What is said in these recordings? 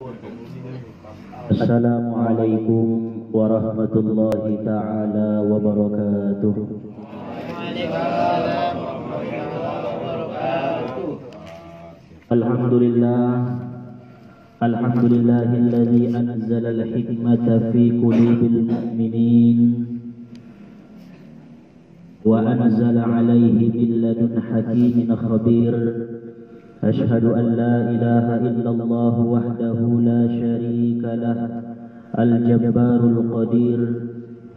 Assalamualaikum warahmatullahi ta'ala wabarakatuh. Alhamdulillah, alhamdulillahilladzi anzala al-hikmata fi qulubil mu'minin wa anzala 'alaihi min ladun hakimin khabir. أشهد أن لا إله إلا الله وحده لا شريك له الجبار القدير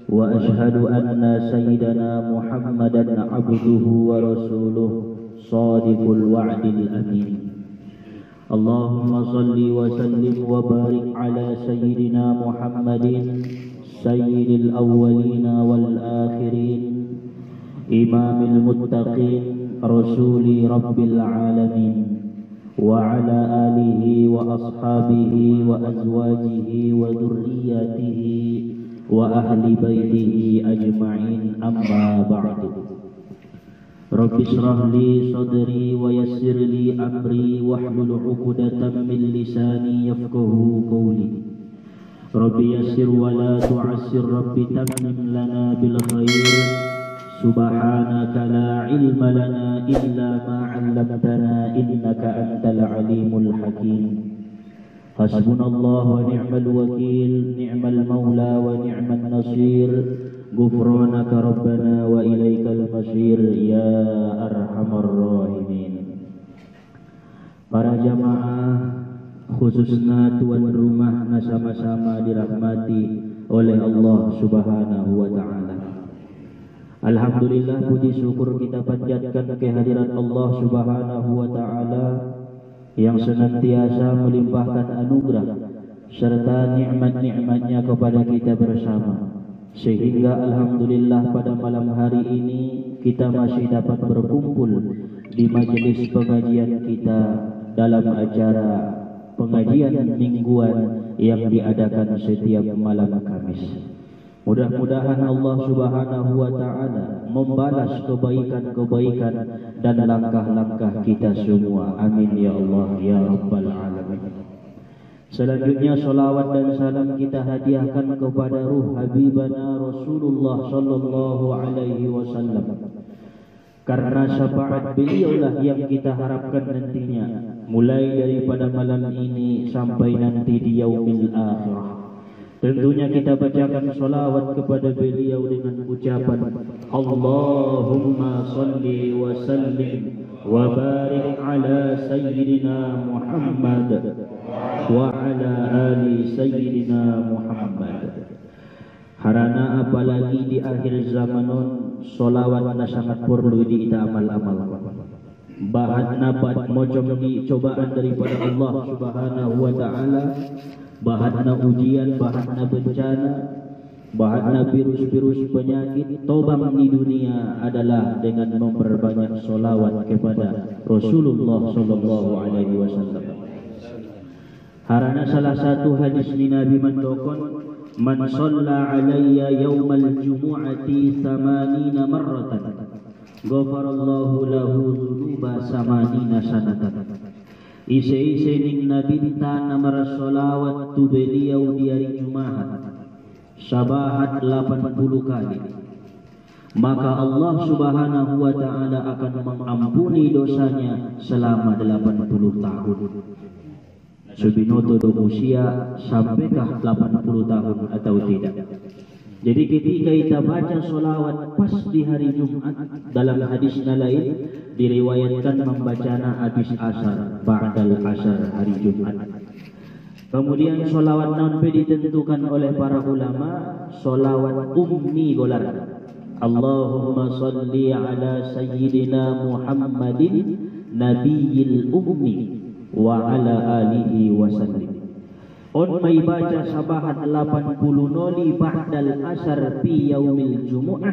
وأشهد أن سيدنا محمدا عبده ورسوله صادق الوعد الأمين اللهم صل وسلم وبارك على سيدنا محمد سيد الأولين والآخرين إمام المتقين رسول رب العالمين وعلى آله وأصحابه وأزواجه وذرياته وأهل بيته أجمعين أما بعد رب اشرح لي صدري ويسر لي أمري واحلل عقدة من لساني يفقه قولي رب يسر ولا تعسر رب تمم لنا بالخير سبحانك لا علم لنا إلا ما علمتنا إنك أنت العليم الحكيم حسبنا الله ونعم الوكيل نعم المولى ونعم النصير غفرانك ربنا وإليك المصير يا أرحم الراحمين. Para jamaah khususnya tuan rumah sama-sama dirahmati oleh Allah Subhanahu wa taala. Alhamdulillah, puji syukur kita panjatkan kehadirat Allah Subhanahu wa ta'ala yang senantiasa melimpahkan anugerah serta nikmat-nikmatnya kepada kita bersama, sehingga alhamdulillah pada malam hari ini kita masih dapat berkumpul di majelis pengajian kita dalam acara pengajian mingguan yang diadakan setiap malam Kamis. Mudah-mudahan Allah Subhanahu wa ta'ala membalas kebaikan-kebaikan dan langkah-langkah kita semua. Amin ya Allah ya Rabbal Alamin. Selanjutnya salawat dan salam kita hadiahkan kepada ruh Habibana Rasulullah sallallahu alaihi wasallam. Karena syafaat beliaulah yang kita harapkan nantinya, mulai daripada malam ini sampai nanti di yaumil akhirah. Tentunya kita bacakan salawat kepada beliau dengan ucapan Allahumma salli wa sallim wa barik ala sayyidina Muhammad wa ala ali sayyidina Muhammad. Harana apalagi di akhir zamanon salawat sangat perlu diita amal-amal. Bahan nabat mocom di cobaan daripada Allah Subhanahu wa ta'ala, bahanna ujian, bahanna bencana, bahanna virus-virus penyakit, tobang di dunia adalah dengan memperbanyak solawat kepada Rasulullah sallallahu alaihi wasallam. Harana salah satu hadis ni Nabi mendokon, man shalla alayya yaumal jumu'ati 80 marratan ghafarallahu lahu dzunuba 80 sanatan. Ise-ise ning Nabi tanamar solawat tu beliau di hari Jumat sabahat 80 kali, maka Allah Subhanahu wa ta'ala akan mengampuni dosanya selama 80 tahun. Subinoto do usia sampaikah 80 tahun atau tidak? Jadi ketika kita baca solawat pas di hari Jumat, dalam hadis lain diriwayatkan membacana habis asar, ba'dal asar hari Jumat. Kemudian solawat nampi ditentukan oleh para ulama, solawat ummi golar. Allahumma salli ala sayyidina Muhammadin nabiyil ummi wa ala alihi wa sallim. On may baca sabahat 80 noli ba'dal asar fi yaumil jumu'ah,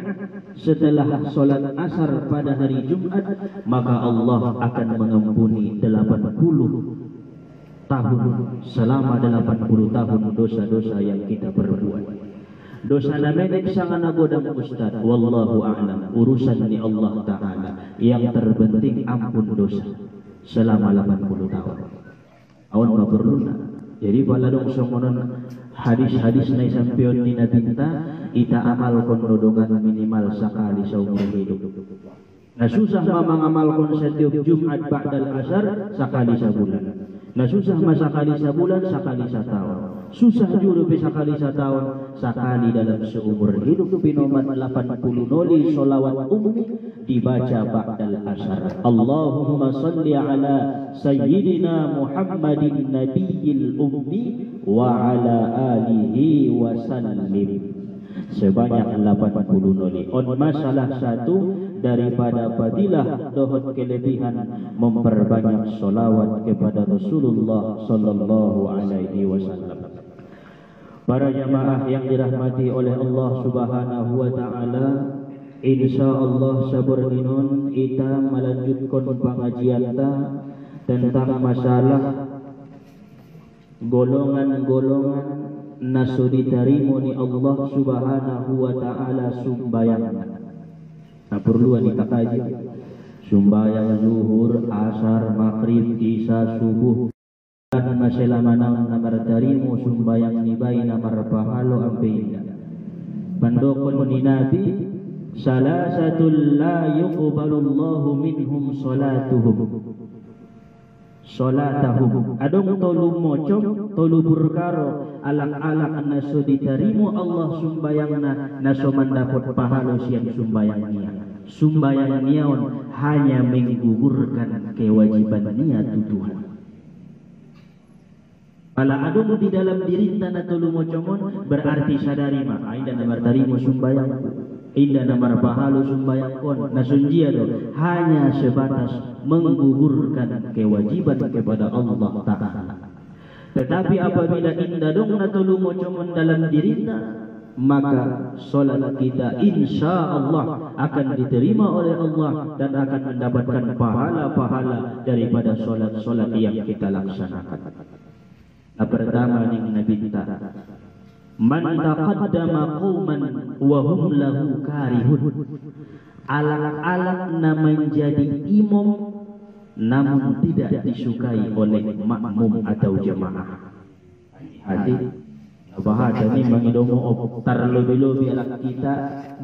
setelah solat asar pada hari Jumat, maka Allah akan mengampuni 80 tahun, selama 80 tahun dosa-dosa yang kita perbuat. Dosa namenek sangat nagodam Ustaz, wallahu a'lam, urusan ni Allah Ta'ala. Yang terpenting ampun dosa selama 80 tahun. Awan ma perlu Jadi pala dong semonon hadis-hadis na sampeon ni natinta ita amal kon dodongan minimal sekali seumur hidup. Nah susah mamang amal kon setiap Jumat ba'dal asar sekali sebulan. Nah susah mah sekali sebulan sekali setahun. Susah juga sekali setahun sekali dalam seumur hidup binoman 80 noli solawat ummi dibaca ba'dal asar. Allahumma salli ala sayyidina Muhammadin nabiyil ummi wa ala alihi wa sallim. Sebanyak 80 noli. On masalah satu daripada fadilah dohot kelebihan memperbanyak solawat kepada Rasulullah sallallahu alaihi wasallam. Para jamaah yang dirahmati oleh Allah Subhanahu wa taala, insyaallah sabar minun kita melanjutkan pengajian tentang masalah golongan-golongan nasu diterima ni Allah Subhanahu wa taala sumbayang. Nah perlu kita kaji sumbayang zuhur, asar, maghrib, isya, subuh dan masalah mana namar terima sumbayang ni bayi namar pahalo ampe pandokon ni Nabi salasatul la yuqbalullahu minhum salatuhum salatahum adong tolu mocong tolu perkara alak-alak naso diterima Allah sumbayangna naso mendapat pahala siang sumbayang niaon hanya menggugurkan kewajiban niat Tuhan. Kalau adong di dalam diri tanah tolu mocongon berarti sadari mah indah namar tarimo sumbayang indah namar pahala sumbayang kon nasunjia do hanya sebatas menggugurkan kewajiban kepada Allah Ta'ala. Tetapi apabila indah dong na tolu mocongon dalam diri maka solat kita insya Allah akan diterima oleh Allah dan akan mendapatkan pahala-pahala daripada solat-solat yang kita laksanakan. Pertama ning Nabi kita man taqaddama qauman wa hum lahu karihun alak-alak na menjadi imam namun tidak disukai oleh makmum atau jemaah. Hati bahasa ni mangidomo terlebih-lebih alak kita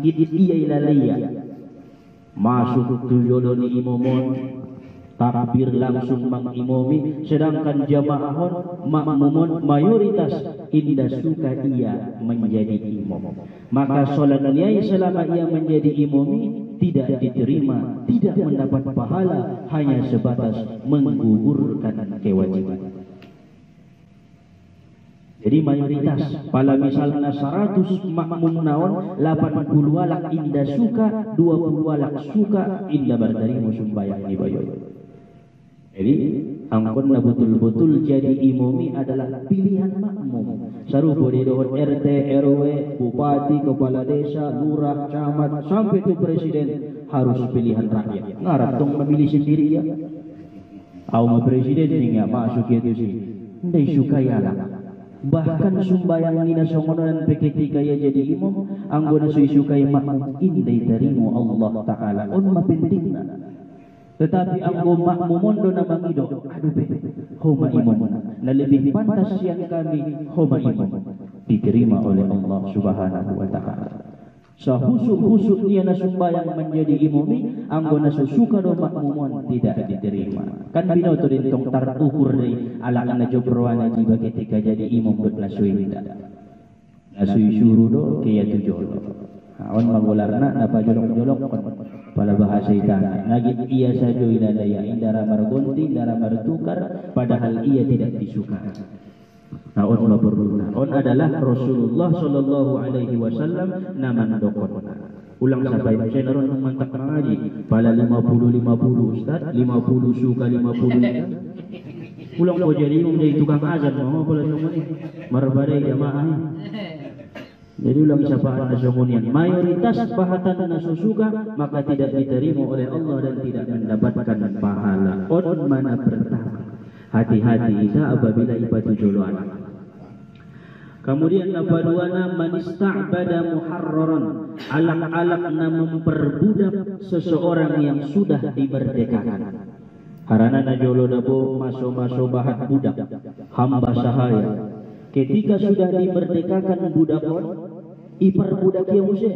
gidit iya ilalaya masuk tujuh ni imamon takbir langsung mengimami, sedangkan jamaahon makmumun mayoritas indah suka ia menjadi imam. Maka solat dia selama ia menjadi imami tidak diterima, tidak mendapat pahala, hanya sebatas menggugurkan kewajiban. Jadi mayoritas pala misalnya 100 makmum naon 80 walak indah suka 20 walak suka indah berterima sumbayang di bayo. Jadi angkon na betul-betul jadi imami adalah pilihan makmum. Sarupo di dohon RT, RW, bupati, kepala desa, lurah, camat, sampai ke presiden harus pilihan rakyat. Ngarap dong memilih sendiri ya. Awal presiden hingga masuk itu sih. Ndai suka ya lah. Bahkan sumbayang nina songonan ketika ia jadi imam, anggona sukai makmum indai terima Allah Ta'ala. On mapentingna. Tetapi anggo makmumun do na mangido, aduh be, homa imam na lebih pantas yang kami homa imam diterima oleh Allah Subhanahu wa Ta'ala. Sahusuk-husuk dia na sumbayang menjadi imami, anggo na susuka do makmumun tidak diterima. Kan binoto din tong tarukur dari alak na jobroana jiba ketika jadi imam do lasui tidak. Lasui suruh do kaya tujolo. Awan magularna napa jolok-jolok pada bahasa itana. Nagit ia saja inadaya indara margonti, indara martukar, padahal ia tidak disukai. On mabruna. On adalah Rasulullah sallallahu alaihi wasallam naman dokon. Ulang sampai saya naron mantap mengaji. Pala 50 Ustaz, 50 suka 50. Ulang ko jadi dari tukang azan mau pala semua ni. Marbare jamaah. Jadi ulang sapaan nasyonian mayoritas pahatan nasusuka maka tidak diterima oleh Allah dan tidak mendapatkan pahala. On mana pertama hati-hati isa apabila ibadu juluan. Kemudian nabaduana manista'bada muharraran alak-alak na memperbudak seseorang yang sudah dimerdekakan. Harana najolo dabo maso-maso bahat budak hamba sahaya. Ketika sudah dimerdekakan budak on, ipar budak yang musik,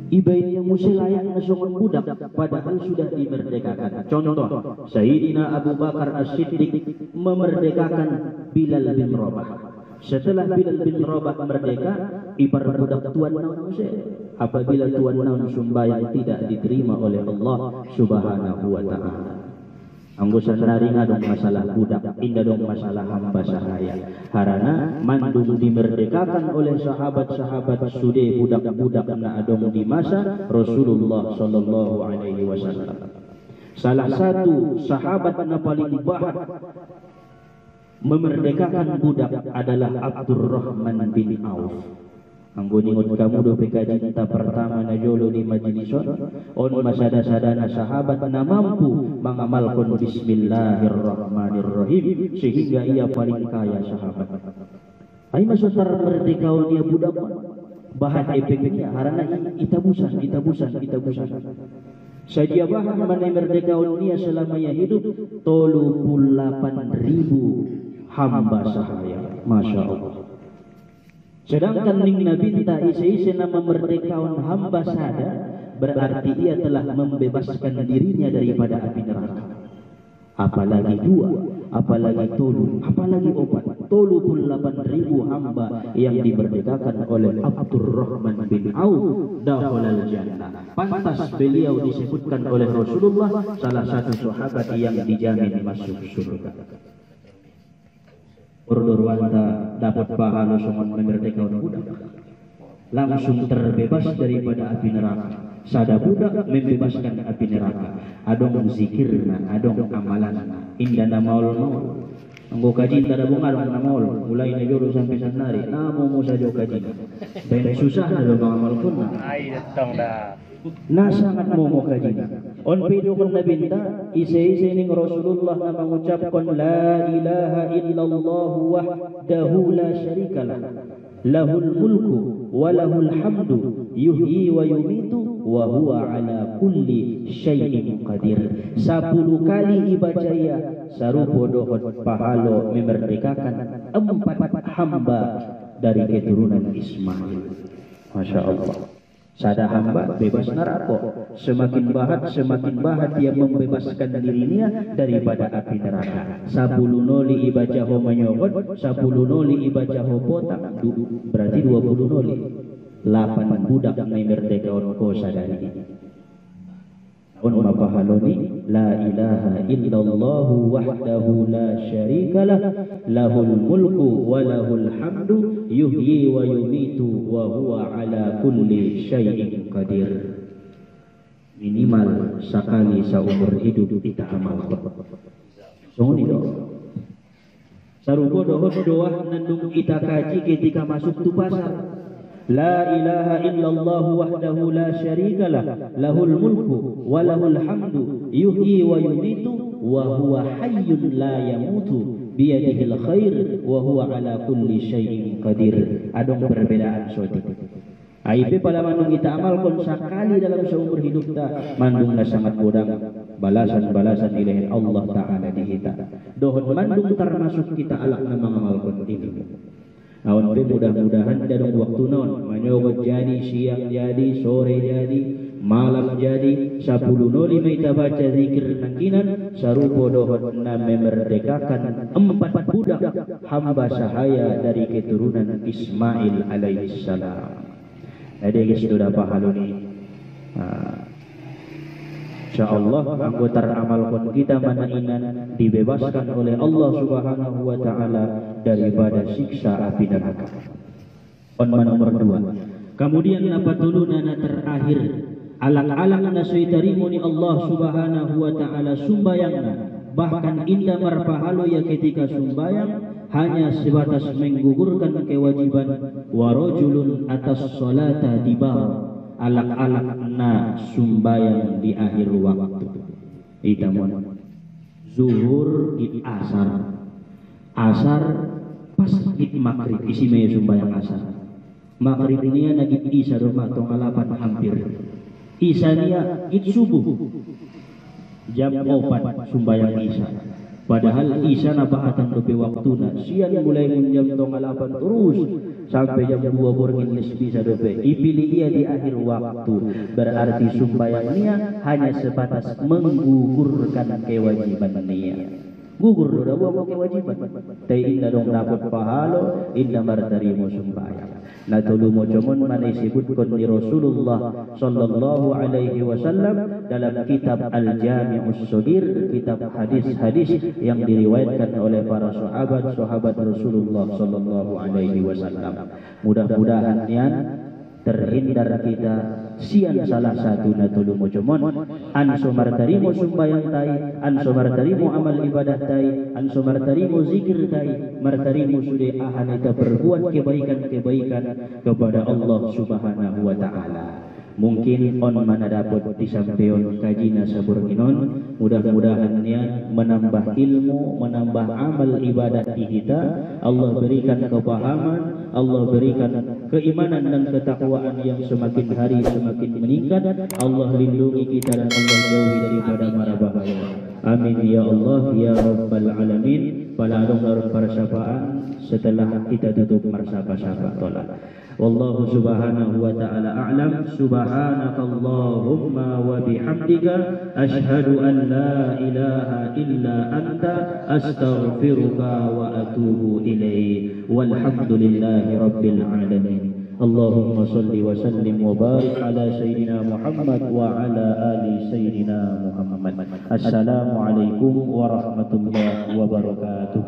ibain yang musik layak nasongan budak, padahal sudah dimerdekakan. Contoh, Sayyidina Abu Bakar As-Siddiq memerdekakan Bilal bin Rabah. Setelah Bilal bin Rabah merdeka, ipar budak tuan naun musik. Apabila tuan naun sumbayang tidak diterima oleh Allah Subhanahu wa Ta'ala. Anggusan naringa dong masalah budak, indah dong masalah hamba sahaya. Harana mandung dimerdekakan oleh sahabat-sahabat sude budak-budak na adong di masa Rasulullah sallallahu alaihi wasallam. Salah satu sahabat na paling bahat memerdekakan budak adalah Abdurrahman bin Auf. Anggo ningon kamu do pekaji kita pertama na jolo di majlisun on masada-sadana sahabat na mampu mengamalkan bismillahirrahmanirrahim sehingga ia paling kaya sahabat. Ai maksud merdekaon dia budak bahan efeknya harana itabusan. Saja bahan mana merdekaon dia selama ia hidup 38.000 hamba sahaya. Masya Allah. Sedangkan ning Nabi ta isi nama merdekawan hamba sada berarti ia telah membebaskan dirinya daripada api neraka. Apalagi dua, apalagi tolu, apalagi opat, 38.000 hamba yang dimerdekakan oleh Abdurrahman bin Auf dakhalal jannah. Pantas beliau disebutkan oleh Rasulullah salah satu sahabat yang dijamin masuk surga. Berdurwanta dapat pahala soman memerdekakan budak, langsung terbebas daripada api neraka. Sada budak membebaskan api neraka. Adong zikirna, adong amalanna, indana maul. Anggo kaji tada bungalong na maul, mulai na jolo sampai sanari, namo mo sajo kaji. Dan susah na dong amal kunna. Ay datang dah. Na sangat momo kaji. On pido kon nabinta ise-ise ning Rasulullah na mengucapkan la ilaha illallah wahdahu la syarikalah lahul mulku wa lahul hamdu yuhyi wa yumitu wa huwa ala kulli syai'in qadir. 10 kali ibacaya sarupo dohot pahalo memerdekakan 4 hamba dari keturunan Ismail. Masya Allah. Sada hamba bebas neraka. Semakin bahat dia membebaskan dirinya daripada api neraka. 10 noli ibaca ho menyogot, 10 noli ibaca ho botak, berarti 20 noli. 8 budak na merdekaon ko sadari. On mapahaloni la ilaha illallah wahdahu la syarikalah lahul mulku wa lahul hamdu yuhyi wa yumitu wa huwa ala kulli syai'in qadir. Minimal sekali seumur hidup kita amalkan. Songoni do. Sarupo doa nandung kita kaji ketika masuk tu pasar. La ilaha illallah wahdahu la syarikalah lahul mulku wa lahul hamdu yuhyi wa yumitu wa huwa hayyun la yamutu biyadihil khair wa huwa ala kulli syai'in qadir. Adong perbedaan sotik. Aipe pala mandung kita amalkan sekali dalam seumur hidup ta mandung na sangat bodang balasan-balasan ilahi Allah Ta'ala di kita. Dohon mandung termasuk kita alak na mengamalkan ini. Awan pe mudah-mudahan dadong waktu non manyogot jadi, siang jadi, sore jadi, malam jadi, 10 noli kita baca zikir nangkinan sarupo dohon na memerdekakan 4 budak hamba sahaya dari keturunan Ismail alaihissalam. Jadi guys sudah pahalo ni. InsyaAllah anggota amalkan kita manainan dibebaskan oleh Allah Subhanahu wa Ta'ala daripada siksa api neraka. Nomor 2. Kemudian apa tulunana terakhir alak-alak na suytarimuni Allah Subhanahu wa Ta'ala sumbayangna, bahkan indah marpahalo ya ketika sumbayang hanya sebatas menggugurkan kewajiban warajulun atas salata di bawah alak-alak na sumbayang di akhir waktu. Itamon zuhur di asar pas git maghrib isi may sumbayang asar. Maghrib niya nagit isa rumah tong alapan hampir. Isa niya git subuh. jam 4 sumbayang Isya. Padahal Isya na bahatang lebih waktuna. Siang mulai jam 8 terus sampai jam 2 borngin lesbi sa dope. Dipilih ia di akhir waktu. Berarti sumbayang niya hanya sebatas menggugurkan kewajiban niya. Gugur do daw mo kewajiban. Tay inda dong dapat pahalo, inda martarimo sumbayang. Natulumo jomon manisibut kon ni Rasulullah sallallahu alaihi wasallam dalam kitab Al-Jami'us Shaghir, kitab hadis-hadis yang diriwayatkan oleh para sahabat Rasulullah sallallahu alaihi wasallam. Mudah-mudahan yan terhindar kita sian salah satu natulumo jomon anso martarimo sumbayang tai, anso martarimo amal ibadah tai, anso martarimo zikir tai, martarimo sudah ahan kita berbuat kebaikan-kebaikan kepada Allah Subhanahu wa taala. Mungkin on mana dapat disampaikan kajina saburginon, mudah-mudahan niat menambah ilmu, menambah amal ibadah kita. Allah berikan kepahaman, Allah berikan keimanan dan ketakwaan yang semakin hari semakin meningkat. Allah lindungi kita dan Allah jauhi daripada mara bahaya. Amin ya Allah ya Rabbal Alamin. Paladong darun persapaan setelah kita tutup marsapa-sapa tolak. Wallahu subhanahu wa ta'ala a'lam. Subhanakallahumma wa bihamdika ashhadu an la ilaha illa anta astaghfiruka wa atubu ilaih. Walhamdulillahi rabbil alamin. Allahumma salli wa sallim wa barik ala sayyidina Muhammad wa ala ali sayyidina Muhammad. Assalamualaikum warahmatullahi wabarakatuh.